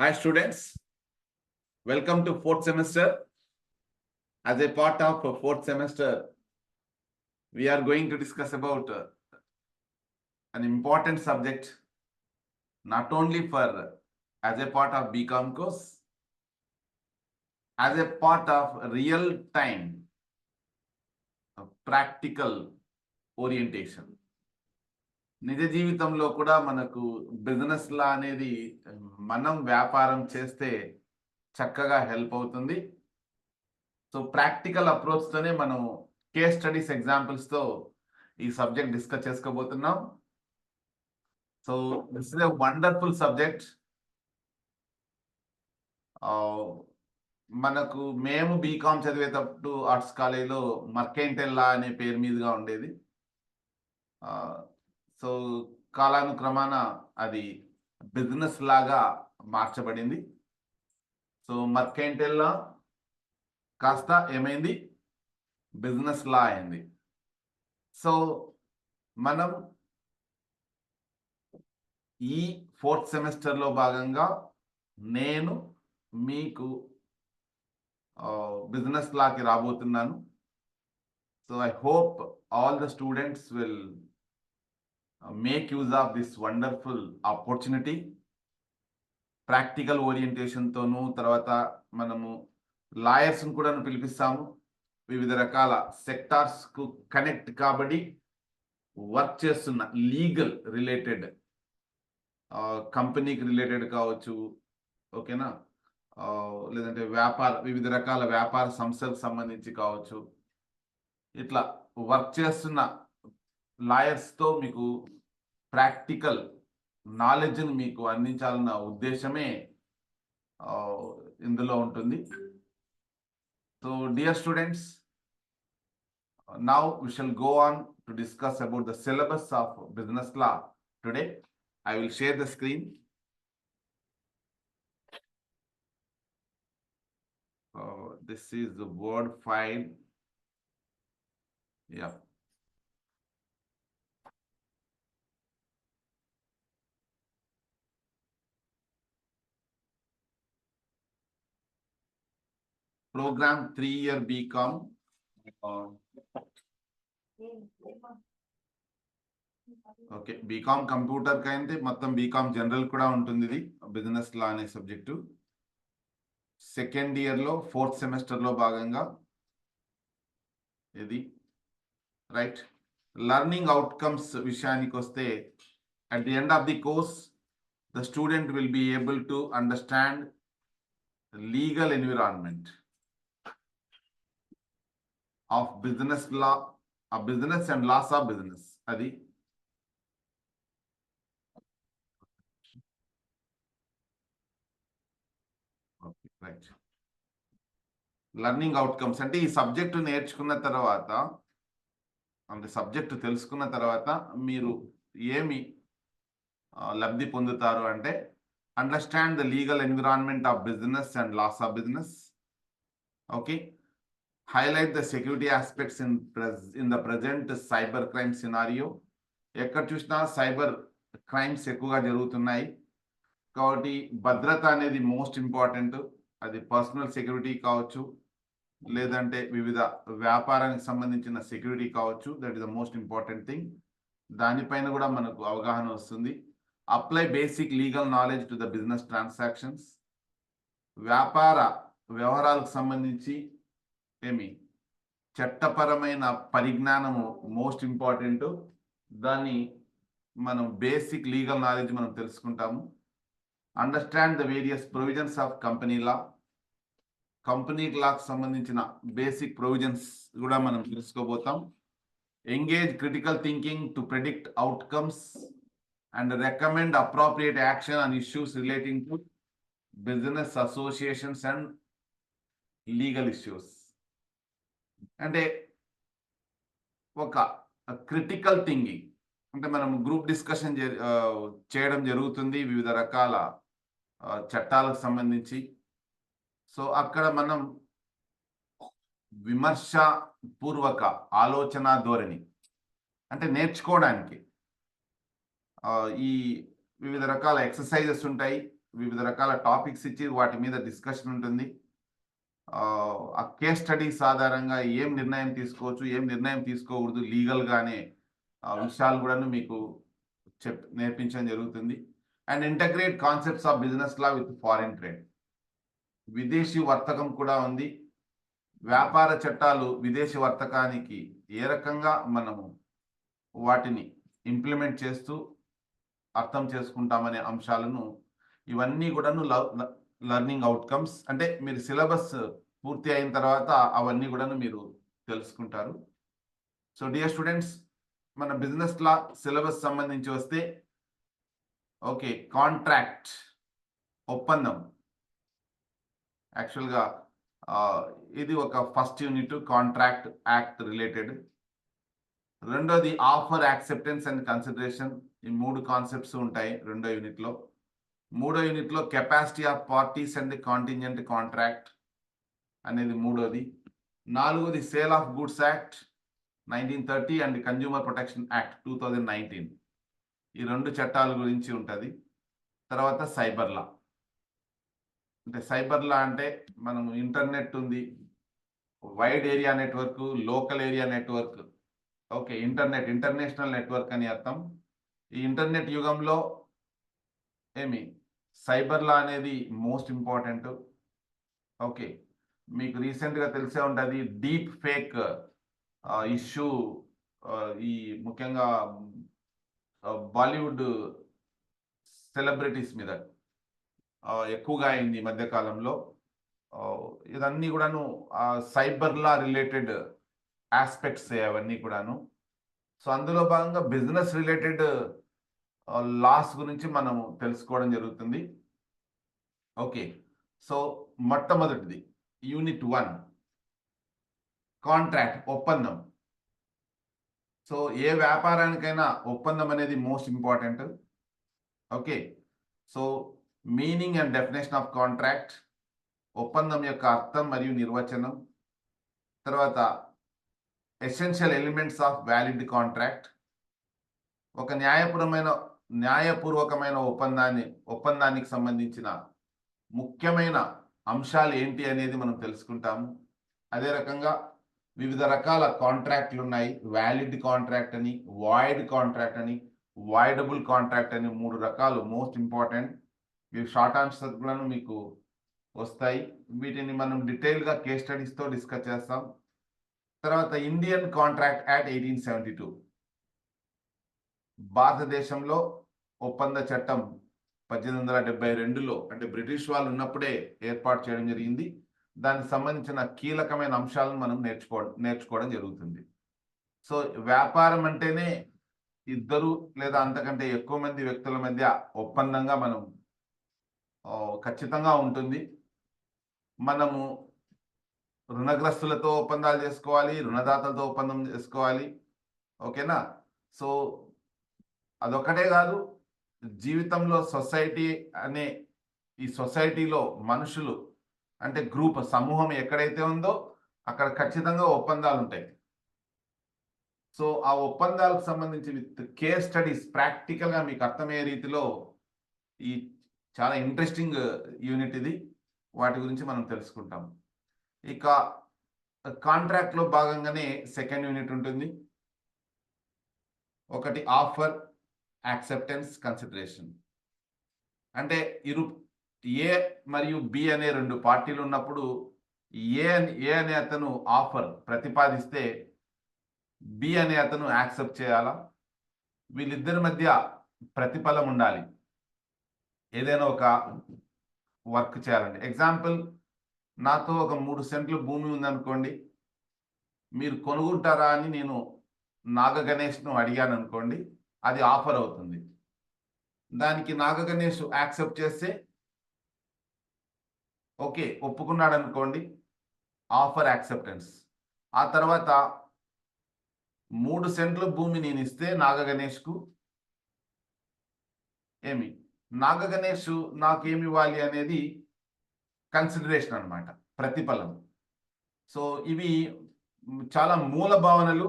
Hi students, welcome to fourth semester. As a part of fourth semester, we are going to discuss about an important subject, not only for as a part of BCom course, as a part of real time practical orientation. నిజ జీవితంలో కూడా మనకు business లా అనేది మనం వ్యాపారం చేస్తే చక్కగా help అవుతుంది. సో ప్రాక్టికల్ అప్రోచ్ తోనే మనం కేస్ స్టడీస్ ఎగ్జాంపుల్స్ తో ఈ సబ్జెక్ట్ డిస్కస్ చేసుకోబోతున్నాం. So this is a wonderful subject. మనకు మేము బీకామ్ చదివేటప్పుడు ఆర్ట్స్ కాలేజీలో మర్కెంటైల్ లా అనే పేరు మీదుగా ఉండేది. సో కాలానుక్రమాన అది బిజినెస్ లాగా మార్చబడింది. సో మర్కెంటైల్ లా కాస్త ఏమైంది, బిజినెస్ లా అయింది. సో మనం ఈ ఫోర్త్ సెమిస్టర్లో భాగంగా నేను మీకు బిజినెస్ లాకి రాబోతున్నాను. So I hope all the students will make use of this wonderful opportunity. Practical ఓరియంటేషన్తోనూ తర్వాత మనము లాయర్స్ని కూడా పిలిపిస్తాము. వివిధ రకాల సెక్టార్స్కు కనెక్ట్ కాబడి వర్క్ చేస్తున్న లీగల్ రిలేటెడ్ కంపెనీకి రిలేటెడ్ కావచ్చు, ఓకేనా, లేదంటే వివిధ రకాల వ్యాపార సంస్థలకు సంబంధించి కావచ్చు, ఇట్లా వర్క్ చేస్తున్న లాయర్స్తో మీకు ప్రాక్టికల్ నాలెడ్జ్ని మీకు అందించాలన్న ఉద్దేశమే ఇందులో ఉంటుంది. So dear students, now we shall go on to discuss about the syllabus of business law today. I will share the screen. This is the Word file. Yeah. Program 3-year BCom. Okay, BCom computer కైంతే మొత్తం BCom general కూడా ఉంటుంది. ఇది business లా అనే subject second ఇయర్లో fourth సెమిస్టర్లో భాగంగా ఇది రైట్. లర్నింగ్ అవుట్కమ్స్ విషయానికి వస్తే, at the end of the course the student will be able to understand legal environment of business law, ఆ business and loss of business. అది రైట్. లర్నింగ్ అవుట్కమ్స్ అంటే ఈ సబ్జెక్టు నేర్చుకున్న తర్వాత, అంటే సబ్జెక్టు తెలుసుకున్న తర్వాత మీరు ఏమి లబ్ధి పొందుతారు అంటే, understand the legal environment of business and loss of business. Okay, highlight the security aspects in the present cyber crime scenario. ఎక్కడ చూసినా సైబర్ క్రైమ్స్ ఎక్కువగా జరుగుతున్నాయి కాబట్టి భద్రత అనేది మోస్ట్ ఇంపార్టెంట్. అది పర్సనల్ సెక్యూరిటీ కావచ్చు, లేదంటే వివిధ వ్యాపారానికి సంబంధించిన సెక్యూరిటీ కావచ్చు. That is the most important thing. దానిపైన కూడా మనకు అవగాహన వస్తుంది. Apply basic legal knowledge to the business transactions. వ్యాపార వ్యవహారాలకు సంబంధించి చట్టపరమైన పరిజ్ఞానము మోస్ట్ ఇంపార్టెంట్. దాన్ని మనం బేసిక్ లీగల్ నాలెడ్జ్ మనం తెలుసుకుంటాము. Understand the various provisions of company law. Company లాకు సంబంధించిన బేసిక్ ప్రొవిజన్స్ కూడా మనం తెలుసుకోబోతాం. Engage critical thinking to predict outcomes and recommend appropriate action on issues relating to business associations and legal issues. అంటే ఒక critical thinking అంటే మనం group discussion చేయడం జరుగుతుంది వివిధ రకాల చట్టాలకు సంబంధించి. సో అక్కడ మనం విమర్శపూర్వక ఆలోచన ధోరణి అంటే నేర్చుకోవడానికి ఈ వివిధ రకాల ఎక్సర్సైజెస్ ఉంటాయి. వివిధ రకాల టాపిక్స్ ఇచ్చి వాటి మీద డిస్కషన్ ఉంటుంది. ఆ కేస్ స్టడీస్ ఆధారంగా ఏం నిర్ణయం తీసుకోవచ్చు, ఏం నిర్ణయం తీసుకోకూడదు లీగల్‌గా అనే విషయాలు కూడాను మీకు నేర్పించడం జరుగుతుంది. And integrate concepts of business law with foreign trade. విదేశీ వర్తకం కూడా ఉంది. వ్యాపార చట్టాలు విదేశీ వర్తకానికి ఏ రకంగా మనము వాటిని ఇంప్లిమెంట్ చేస్తూ అర్థం చేసుకుంటామనే అంశాలను ఇవన్నీ కూడాను లర్నింగ్ అవుట్కమ్స్ అంటే మీరు సిలబస్ పూర్తి అయిన తర్వాత అవన్నీ కూడాను మీరు తెలుసుకుంటారు. సో డియర్ స్టూడెంట్స్, మన బిజినెస్ లా సిలబస్ సంబంధించి వస్తే ఓకే, కాంట్రాక్ట్ ఒప్పందం యాక్చువల్గా ఇది ఒక first unit contract act related. రెండోది ఆఫర్, యాక్సెప్టెన్స్ అండ్ కన్సిడరేషన్. ఈ 3 కాన్సెప్ట్స్ ఉంటాయి రెండో యూనిట్లో. మూడో యూనిట్లో capacity of parties and contingent contract అనేది మూడోది. నాలుగోది sale of goods act 1930 and consumer protection act 2019. ఈ 2 చట్టాల గురించి ఉంటుంది. తర్వాత సైబర్ లా. అంటే సైబర్ లా అంటే మనం ఇంటర్నెట్ ఉంది, wide area network, local area network. Okay, international network అని అర్థం. ఈ ఇంటర్నెట్ యుగంలో సైబర్ లా అనేది మోస్ట్ ఇంపార్టెంట్. ఓకే, మీకు రీసెంట్గా తెలిసే ఉంటుంది డీప్ ఫేక్ ఇష్యూ. ఈ ముఖ్యంగా బాలీవుడ్ సెలబ్రిటీస్ మీద ఎక్కువగా అయింది ఈ మధ్యకాలంలో. ఇదన్నీ కూడాను సైబర్ లా రిలేటెడ్ ఆస్పెక్ట్స్ అవన్నీ కూడాను. సో అందులో భాగంగా బిజినెస్ రిలేటెడ్ లాస్ గురించి మనము తెలుసుకోవడం జరుగుతుంది. ఓకే, సో మొట్టమొదటిది యూనిట్ 1 కాంట్రాక్ట్, ఒప్పందం. సో ఏ వ్యాపారానికైనా ఒప్పందం అనేది most important. Okay, so meaning and definition of contract, ఒప్పందం యొక్క అర్థం మరియు నిర్వచనం. తర్వాత essential elements of valid contract. ఒక న్యాయపూర్వకమైన ఒప్పందానికి సంబంధించిన ముఖ్యమైన అంశాలు ఏంటి అనేది మనం తెలుసుకుంటాము. అదే రకంగా వివిధ రకాల కాంట్రాక్ట్లు ఉన్నాయి. వ్యాలిడ్ కాంట్రాక్ట్ అని, వాయిడ్ కాంట్రాక్ట్ అని, వాయిడబుల్ కాంట్రాక్ట్ అని 3 రకాలు మోస్ట్ ఇంపార్టెంట్. ఇవి షార్ట్ ఆన్సర్ కూడా మీకు వస్తాయి. వీటిని మనం డీటెయిల్గా కేస్ స్టడీస్తో డిస్కస్ చేస్తాం. తర్వాత ఇండియన్ కాంట్రాక్ట్ యాక్ట్ 1872. భారతదేశంలో ఒప్పంద చట్టం 1872లో అంటే బ్రిటిష్ వాళ్ళు ఉన్నప్పుడే ఏర్పాటు చేయడం జరిగింది. దానికి సంబంధించిన కీలకమైన అంశాలను మనం నేర్చుకోవడం జరుగుతుంది. సో వ్యాపారం అంటేనే ఇద్దరు లేదా అంతకంటే ఎక్కువ మంది వ్యక్తుల మధ్య ఒప్పందంగా మనం ఖచ్చితంగా ఉంటుంది. మనము రుణగ్రస్తులతో ఒప్పందాలు చేసుకోవాలి, రుణదాతలతో ఒప్పందం చేసుకోవాలి. ఓకేనా? సో అదొక్కటే కాదు, జీవితంలో సొసైటీ అనే ఈ సొసైటీలో మనుషులు అంటే గ్రూప్, సమూహం ఎక్కడైతే ఉందో అక్కడ ఖచ్చితంగా ఒప్పందాలు ఉంటాయి. సో ఆ ఒప్పందాలకు సంబంధించి విత్ కేస్ స్టడీస్ ప్రాక్టికల్గా మీకు అర్థమయ్యే రీతిలో ఈ చాలా ఇంట్రెస్టింగ్ యూనిట్ ఇది. వాటి గురించి మనం తెలుసుకుంటాం. ఇక కాంట్రాక్ట్లో భాగంగానే సెకండ్ యూనిట్ ఉంటుంది. ఒకటి ఆఫర్, యాక్సెప్టెన్స్, కన్సిడరేషన్. అంటే ఏ మరియు బి అనే 2 పార్టీలు ఉన్నప్పుడు ఏ అనే అతను ఆఫర్ ప్రతిపాదిస్తే బి అనే అతను యాక్సెప్ట్ చేయాలా? వీళ్ళిద్దరి మధ్య ప్రతిఫలం ఉండాలి. ఏదైనా ఒక వర్క్ చేయాలండి. ఎగ్జాంపుల్, నాతో ఒక 3 సెంట్లు భూమి ఉందనుకోండి, మీరు కొనుక్కుంటారా అని నేను నాగ గణేష్ను అడిగాను అనుకోండి, అది ఆఫర్ అవుతుంది. దానికి నాగ గణేష్ యాక్సెప్ట్ చేస్తే ఓకే, ఒప్పుకున్నాడు అనుకోండి, ఆఫర్ యాక్సెప్టెన్స్. ఆ తర్వాత 3 సెంట్ల భూమి నేను ఇస్తే నాగ గణేష్కు నాగ గణేష్ నాకేమి ఇవ్వాలి అనేది కన్సిడరేషన్ అన్నమాట, ప్రతిఫలం. సో ఇవి చాలా మూల భావనలు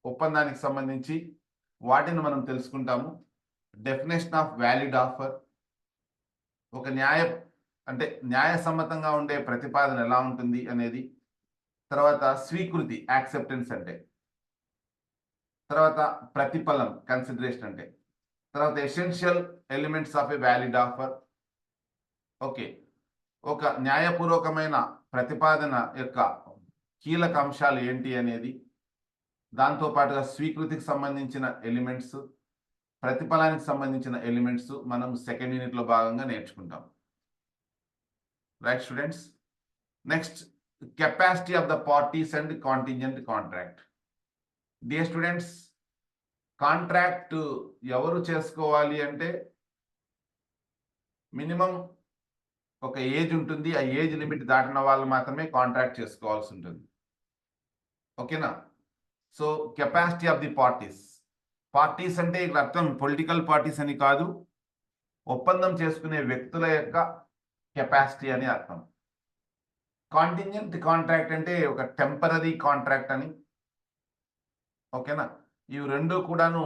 ఒప్పందానికి సంబంధించి. వాటిని మనం తెలుసుకుంటాము. డెఫినేషన్ ఆఫ్ వ్యాలిడ్ ఆఫర్, ఒక న్యాయసమ్మతంగా ఉండే ప్రతిపాదన ఎలా ఉంటుంది అనేది, తర్వాత స్వీకృతి యాక్సెప్టెన్స్ అంటే, తర్వాత ప్రతిఫలం కన్సిడరేషన్ అంటే, తర్వాత essential elements of a valid offer. Okay, ఒక న్యాయపూర్వకమైన ప్రతిపాదన యొక్క కీలక అంశాలు ఏంటి అనేది, దాంతో పాటుగా స్వీకృతికి సంబంధించిన ఎలిమెంట్స్, ప్రతిఫలానికి సంబంధించిన ఎలిమెంట్స్ మనం సెకండ్ యూనిట్లో భాగంగా నేర్చుకుంటాం. Right students, next capacity of the parties and contingent contract. Dear students, contract ఎవరు చేసుకోవాలి అంటే మినిమం ఒక ఏజ్ ఉంటుంది. ఆ ఏజ్ లిమిట్ దాటిన వాళ్ళు మాత్రమే కాంట్రాక్ట్ చేసుకోవాల్సి ఉంటుంది. ఓకేనా? So capacity of the parties అంటే ఇక్కడ అర్థం పొలిటికల్ పార్టీస్ అని కాదు, ఒప్పందం చేసుకునే వ్యక్తుల యొక్క కెపాసిటీ అని అర్థం. కాంటింజెంట్ కాంట్రాక్ట్ అంటే ఒక టెంపరరీ కాంట్రాక్ట్ అని. ఓకేనా? ఇవి రెండు కూడాను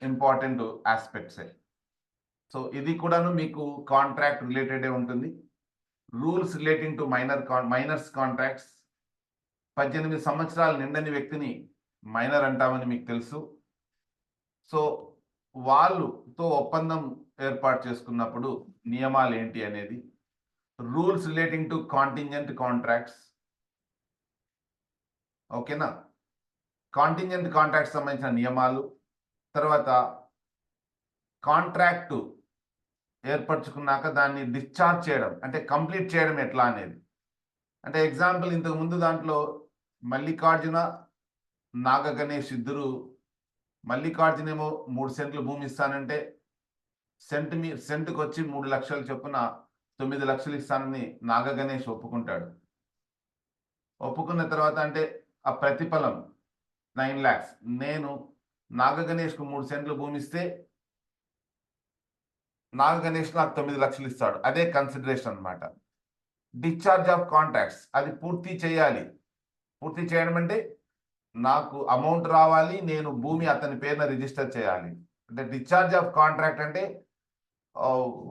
ఇంపార్టెంట్ ఆస్పెక్ట్సే. సో ఇది కూడాను మీకు కాంట్రాక్ట్ రిలేటెడే ఉంటుంది. Rules relating to minors contracts. 18 సంవత్సరాలు నిండని వ్యక్తిని మైనర్ అంటామని మీకు తెలుసు. సో వాళ్ళతో ఒప్పందం ఏర్పాటు చేసుకున్నప్పుడు నియమాలు ఏంటి అనేది, rules relating to contingent contracts. ఓకేనా? కాంటింజెంట్ కాంట్రాక్ట్ సంబంధించిన నియమాలు, తర్వాత కాంట్రాక్టు ఏర్పరచుకున్నాక దాన్ని డిశ్చార్జ్ చేయడం అంటే కంప్లీట్ చేయడం ఎట్లా అనేది. అంటే ఎగ్జాంపుల్, ఇంతకు ముందు దాంట్లో మల్లికార్జున, నాగ గణేష్ ఇద్దరు, మల్లికార్జున ఏమో 3 సెంట్లు భూమి ఇస్తానంటే సెంటుకు వచ్చి 3 లక్షలు చొప్పున 9 లక్షలు ఇస్తానని నాగ గణేష్ ఒప్పుకుంటాడు. ఒప్పుకున్న తర్వాత అంటే ఆ ప్రతిఫలం 9 lakhs. నేను నాగ గణేష్కు 3 సెంట్లు భూమి ఇస్తే నాగ గణేష్ నాకు 9 లక్షలు ఇస్తాడు. అదే కన్సిడరేషన్ అన్నమాట. డిశ్చార్జ్ ఆఫ్ కాంట్రాక్ట్స్, అది పూర్తి చేయాలి. పూర్తి చేయడం అంటే నాకు అమౌంట్ రావాలి, నేను భూమి అతని పేరున రిజిస్టర్ చేయాలి. అంటే డిశ్చార్జ్ ఆఫ్ కాంట్రాక్ట్ అంటే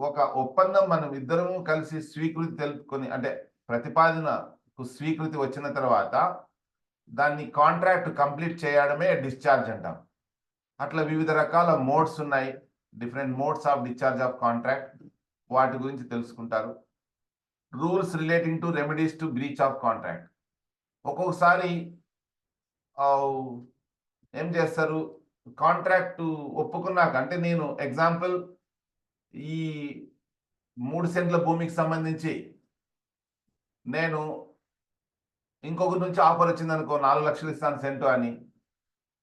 ఒక ఒప్పందం మనం ఇద్దరము కలిసి స్వీకృతి తెలుపుకొని, అంటే ప్రతిపాదనకు స్వీకృతి వచ్చిన తర్వాత దాన్ని కాంట్రాక్ట్ కంప్లీట్ చేయడమే డిశ్చార్జ్ అంటాం. అట్లా వివిధ రకాల మోడ్స్ ఉన్నాయి, different modes of discharge of contract. వాటి గురించి తెలుసుకుంటారు. Rules relating to remedies to breach of contract. ఒక్కొక్కసారి ఏం చేస్తారు, కాంట్రాక్ట్ ఒప్పుకున్నాక, అంటే నేను ఎగ్జాంపుల్ ఈ 3 సెంట్ల భూమికి సంబంధించి నేను ఇంకొకరి నుంచి ఆఫర్ వచ్చింది అనుకో, 4 లక్షలు ఇస్తాను సెంటు అని.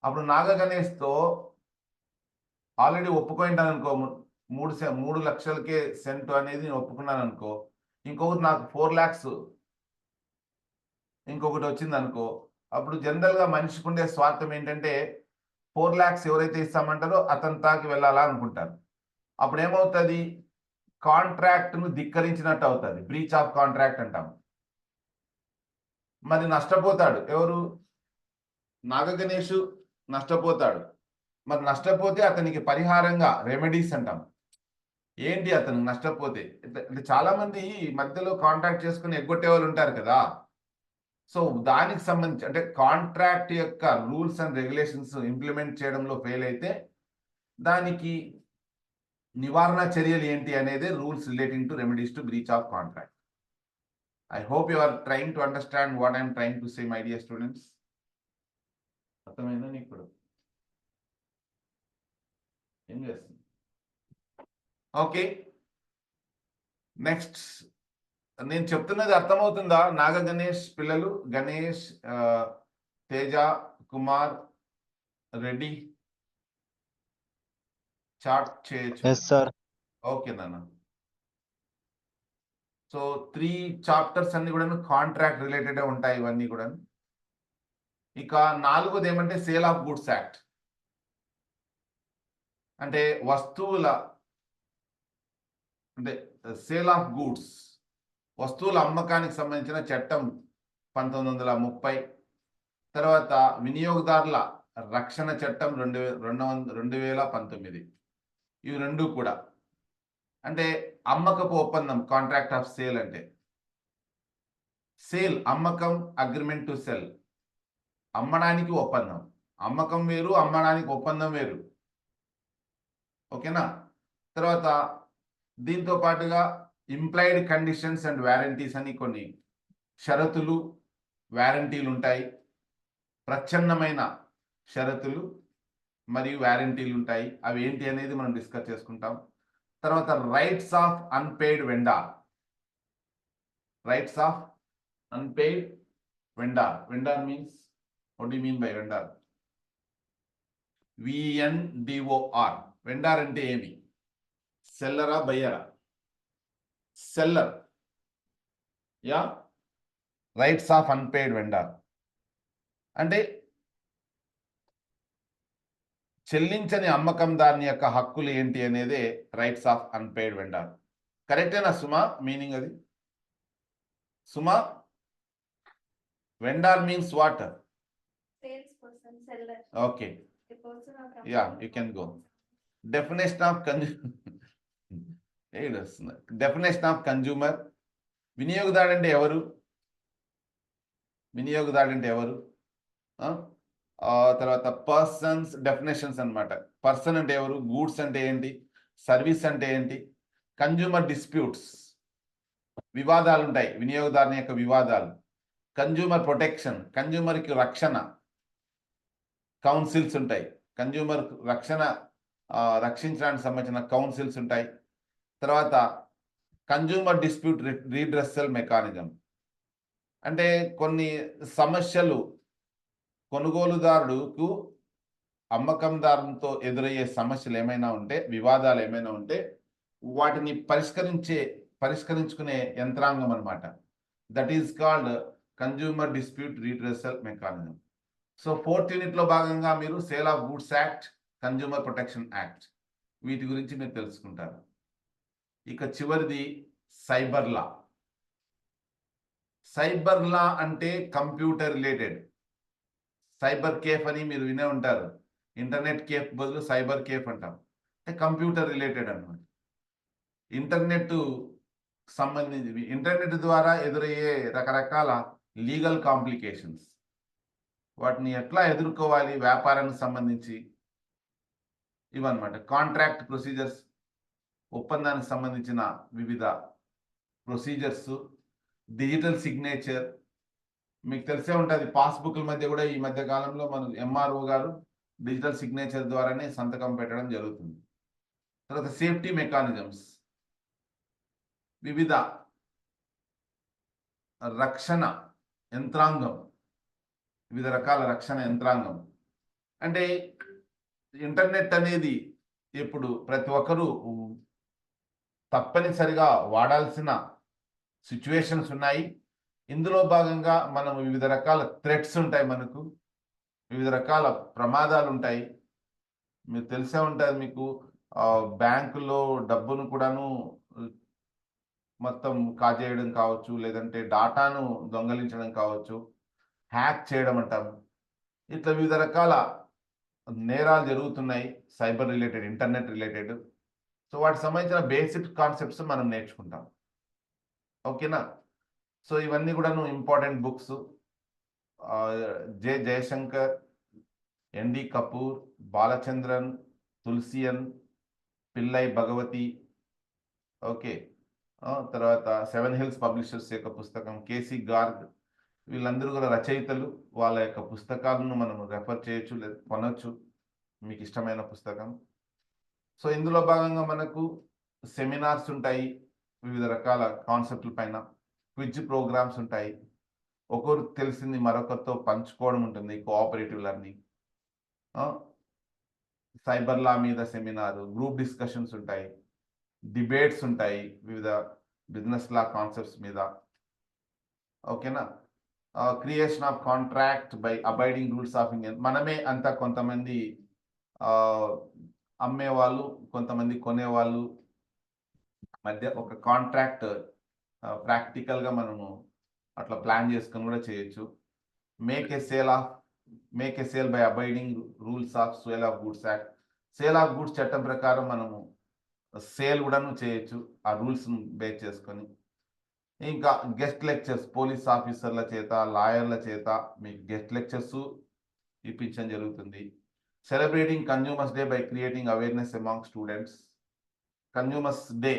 అప్పుడు నాగ గణేష్తో ఆల్రెడీ ఒప్పుకుంటాను అనుకో, 3 లక్షలకే సెంటు అనేది నేను ఒప్పుకున్నాను అనుకో, ఇంకొకటి నాకు 4 lakhs ఇంకొకటి వచ్చింది అనుకో, అప్పుడు జనరల్గా మనిషికి ఉండే స్వార్థం ఏంటంటే 4 lakhs ఎవరైతే ఇస్తామంటారో అతని తాకి వెళ్ళాలా అనుకుంటారు. అప్పుడు ఏమవుతుంది, కాంట్రాక్ట్ను ధిక్కరించినట్టు అవుతుంది, బ్రీచ్ ఆఫ్ కాంట్రాక్ట్ అంటాం. మరి నష్టపోతాడు ఎవరు, నాగ గణేష్ నష్టపోతాడు. మరి నష్టపోతే అతనికి పరిహారంగా రెమెడీస్ అంటాం. ఏంటి అతను నష్టపోతే, అంటే చాలా మంది మధ్యలో కాంట్రాక్ట్ చేసుకుని ఎగ్గొట్టే వాళ్ళు ఉంటారు కదా. సో దానికి సంబంధించి, అంటే కాంట్రాక్ట్ యొక్క రూల్స్ అండ్ రెగ్యులేషన్స్ ఇంప్లిమెంట్ చేయడంలో ఫెయిల్ అయితే దానికి నివారణ చర్యలు ఏంటి అనేది rules relating to remedies to breach of contract. I hope you are trying to understand what I am trying to say, my dear students. అర్థమైందా నీకు ఇప్పుడు? ఏం చేస్తుంది? ఓకే, నెక్స్ట్ నేను చెప్తున్నది అర్థమవుతుందా? నాగ గణేష్ పిల్లలు, గణేష్, తేజ, కుమార్, రెడ్డి చార్ట్ చేయొచ్చు. Yes, sir. ఓకే నాన్న. సో 3 చాప్టర్స్ అన్ని కూడా కాంట్రాక్ట్ రిలేటెడ్ ఉంటాయి ఇవన్నీ కూడా. ఇక 4వది ఏమంటే సేల్ ఆఫ్ గూడ్స్ యాక్ట్, అంటే వస్తువుల, అంటే సేల్ ఆఫ్ గూడ్స్, వస్తువుల అమ్మకానికి సంబంధించిన చట్టం 1930. తర్వాత వినియోగదారుల రక్షణ చట్టం 2019. ఇవి రెండు కూడా. అంటే అమ్మకపు ఒప్పందం, కాంట్రాక్ట్ ఆఫ్ సేల్ అంటే. సేల్ అమ్మకం, అగ్రిమెంట్ టు సెల్ అమ్మడానికి ఒప్పందం. అమ్మకం వేరు, అమ్మడానికి ఒప్పందం వేరు. ఓకేనా? తర్వాత దీంతో పాటుగా ఇంప్లాయిడ్ కండిషన్స్ అండ్ వారంటీస్ అని కొన్ని షరతులు, వారంటీలు ఉంటాయి. ప్రచ్ఛన్నమైన షరతులు మరియు వారంటీలు ఉంటాయి. అవి ఏంటి అనేది మనం డిస్కస్ చేసుకుంటాం. తర్వాత rights of unpaid vendor. Rights of unpaid vendor. Vendor means what you mean by vendor? VNDOR. Vendor అంటే ఏమి? సెల్లరా, బయ్యరా? Seller. Yeah, rights of unpaid vendor అంటే చెల్లించని అమ్మకందారుని యొక్క హక్కులు ఏంటి అనేదే రైట్స్ ఆఫ్ అన్పెయిడ్ వెండార్. కరెక్టేనా సుమా? మీనింగ్ అది Suma? Vendor means what? Salesperson, seller. Okay, A person or company. Yeah, you can go. Definition of definition of consumer. వినియోగదారు అంటే ఎవరు? వినియోగదారు అంటే ఎవరు? తర్వాత పర్సన్స్ డెఫినేషన్స్ అన్నమాట. పర్సన్ అంటే ఎవరు? గూడ్స్ అంటే ఏంటి? సర్వీస్ అంటే ఏంటి? కన్జ్యూమర్ డిస్ప్యూట్స్, వివాదాలు ఉంటాయి, వినియోగదారుని యొక్క వివాదాలు. కన్జ్యూమర్ ప్రొటెక్షన్, కన్జ్యూమర్కి రక్షణ, కౌన్సిల్స్ ఉంటాయి. కన్జ్యూమర్ రక్షణ రక్షించడానికి సంబంధించిన కౌన్సిల్స్ ఉంటాయి. తర్వాత కన్జ్యూమర్ డిస్ప్యూట్ రీడ్రెసల్ మెకానిజం అంటే కొన్ని సమస్యలు కొనుగోలుదారుడుకు అమ్మకందారుతో ఎదురయ్యే సమస్యలు ఏమైనా ఉంటే, వివాదాలు ఏమైనా ఉంటే వాటిని పరిష్కరించుకునే యంత్రాంగం అన్నమాట. That is called consumer dispute redressal mechanism. So 4th యూనిట్లో భాగంగా మీరు sale of goods act, consumer protection act వీటి గురించి మీరు తెలుసుకుంటారు. ఇక చివరిది సైబర్ లా. సైబర్ లా అంటే కంప్యూటర్ రిలేటెడ్. సైబర్ కేఫ్ అని మీరు వినే ఉంటారు. ఇంటర్నెట్ కేఫ్ బదులు సైబర్ కేఫ్ అంటాం. అంటే కంప్యూటర్ రిలేటెడ్ అన్నమాట. ఇంటర్నెట్ సంబంధించి ఇంటర్నెట్ ద్వారా ఎదురయ్యే రకరకాల లీగల్ కాంప్లికేషన్స్, వాటిని ఎట్లా ఎదుర్కోవాలి వ్యాపారానికి సంబంధించి, ఇవన్నమాట. కాంట్రాక్ట్ ప్రొసీజర్స్, ఒప్పందానికి సంబంధించిన వివిధ ప్రొసీజర్స్. డిజిటల్ సిగ్నేచర్ మీకు తెలిసే ఉంటుంది. పాస్బుక్ల మధ్య కూడా ఈ మధ్య కాలంలో మన MRO గారు డిజిటల్ సిగ్నేచర్ ద్వారానే సంతకం పెట్టడం జరుగుతుంది. తర్వాత సేఫ్టీ మెకానిజమ్స్, వివిధ రక్షణ యంత్రాంగం, వివిధ రకాల రక్షణ యంత్రాంగం. అంటే ఇంటర్నెట్ అనేది ఇప్పుడు ప్రతి ఒక్కరూ తప్పనిసరిగా వాడాల్సిన సిచ్యువేషన్స్ ఉన్నాయి. ఇందులో భాగంగా మనం వివిధ రకాల థ్రెట్స్ ఉంటాయి, మనకు వివిధ రకాల ప్రమాదాలు ఉంటాయి. మీకు తెలిసే ఉంటుంది, మీకు బ్యాంకులో డబ్బును కూడాను మొత్తం కాజేయడం కావచ్చు, లేదంటే డాటాను దొంగలించడం కావచ్చు, హ్యాక్ చేయడం అంటాము. ఇట్లా వివిధ రకాల నేరాలు జరుగుతున్నాయి cyber related, internet related. So వాటికి సంబంధించిన బేసిక్ కాన్సెప్ట్స్ మనం నేర్చుకుంటాం. ఓకేనా? సో ఇవన్నీ కూడాను important books. J Jayashankar, ND Kapoor, Balachandran, Tulsian, Pillai Bhagavathi. Okay, తర్వాత 7 హిల్స్ పబ్లిషర్స్ యొక్క పుస్తకం, KC గార్గ్, వీళ్ళందరూ కూడా రచయితలు. వాళ్ళ యొక్క పుస్తకాలను మనం రెఫర్ చేయొచ్చు, లేదా కొనొచ్చు, మీకు ఇష్టమైన పుస్తకం. సో ఇందులో భాగంగా మనకు సెమినార్స్ ఉంటాయి, వివిధ రకాల కాన్సెప్ట్ల పైన క్విజ్ ప్రోగ్రామ్స్ ఉంటాయి. ఒకరు తెలిసింది మరొకరితో పంచుకోవడం ఉంటుంది, కోఆపరేటివ్ లెర్నింగ్. సైబర్ లా మీద సెమినార్, గ్రూప్ డిస్కషన్స్ ఉంటాయి, డిబేట్స్ ఉంటాయి వివిధ బిజినెస్ లా కాన్సెప్ట్స్ మీద. ఓకేనా? Creation of contract by abiding rules of Indian. మనమే అంతా కొంతమంది అమ్మేవాళ్ళు, కొంతమంది కొనేవాళ్ళు మధ్య ఒక కాంట్రాక్ట్ ప్రాక్టికల్గా మనము అట్లా ప్లాన్ చేసుకొని కూడా చేయొచ్చు. Make a sale by abiding rules of sale of goods act. Sale of goods చట్టం ప్రకారం మనము సేల్ కూడాను చేయొచ్చు ఆ రూల్స్ బేస్ చేసుకొని. ఇంకా గెస్ట్ లెక్చర్స్ పోలీస్ ఆఫీసర్ల చేత, లాయర్ల చేత మీకు గెస్ట్ లెక్చర్స్ ఇప్పించడం జరుగుతుంది. Celebrating consumers day by creating awareness among students. Consumers day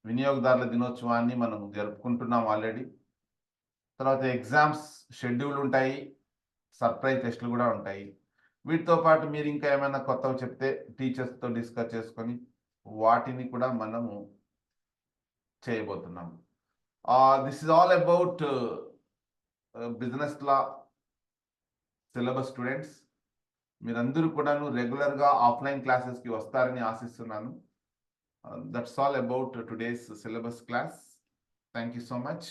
వినియోగదారుల దినోత్సవాన్ని మనం జరుపుకుంటున్నాం ఆల్రెడీ. తర్వాత ఎగ్జామ్స్ షెడ్యూల్ ఉంటాయి, సర్ప్రైజ్ టెస్టులు కూడా ఉంటాయి. వీటితో పాటు మీరు ఇంకా ఏమైనా కొత్తవి చెప్తే టీచర్స్తో డిస్కస్ చేసుకొని వాటిని కూడా మనము చేయబోతున్నాము. This is all about business law syllabus students. మీరందరూ కూడాను రెగ్యులర్గా ఆఫ్లైన్ క్లాసెస్కి వస్తారని ఆశిస్తున్నాను. That's all about today's syllabus class. Thank you so much.